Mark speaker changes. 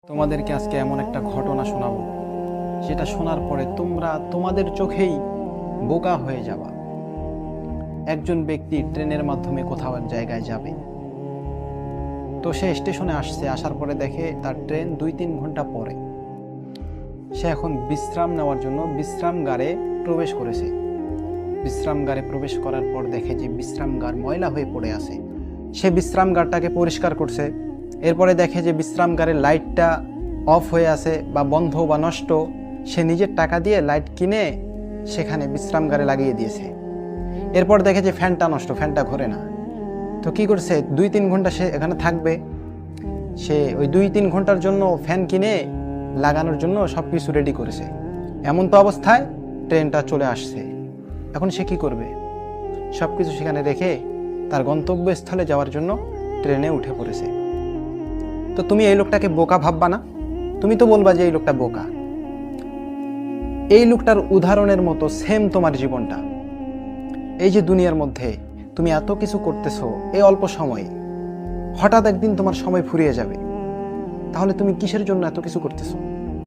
Speaker 1: তোমাদেরকে আজকে এমন একটা ঘটনা শোনাবো, যেটা শোনার পরে তোমরা তোমাদের চোখেই বোকা হয়ে যাবা। একজন ব্যক্তি ট্রেনের মাধ্যমে কোথাও এক জায়গায় যাবে, তো সে স্টেশনে আসার পরে দেখে তার ট্রেন 2-3 ঘন্টা পরে। সে এখন বিশ্রাম নেওয়ার জন্য বিশ্রামগারে প্রবেশ করেছে। বিশ্রামগারে প্রবেশ করার পর দেখে যে বিশ্রামগার ময়লা হয়ে পড়ে আছে। সে বিশ্রামগারটাকে পরিষ্কার করছে। এরপরে দেখে যে বিশ্রামগারের লাইটটা অফ হয়ে আছে বা বন্ধ বা নষ্ট। সে নিজের টাকা দিয়ে লাইট কিনে সেখানে বিশ্রামগারে লাগিয়ে দিয়েছে। এরপর দেখে যে ফ্যানটা নষ্ট, ফ্যানটা ঘোরে না। তো কি করছে, 2-3 ঘন্টা সে এখানে থাকবে। সে ওই 2-3 ঘন্টার জন্য ফ্যান কিনে লাগানোর জন্য সব কিছু রেডি করেছে। এমন তো অবস্থায় ট্রেনটা চলে আসছে। এখন সে কি করবে? সব কিছু সেখানে রেখে তার গন্তব্যস্থলে যাওয়ার জন্য ট্রেনে উঠে পড়েছে। তো তুমি এই লোকটাকে বোকা ভাববা না? তুমি তো বলবা যে এই লোকটা বোকা। এই লোকটার উদাহরণের মতো সেম তোমার জীবনটা। এই যে দুনিয়ার মধ্যে তুমি এত কিছু করতেছো এই অল্প সময়ে, হঠাৎ একদিন তোমার সময় ফুরিয়ে যাবে। তাহলে তুমি কিসের জন্য এত কিছু করতেছো?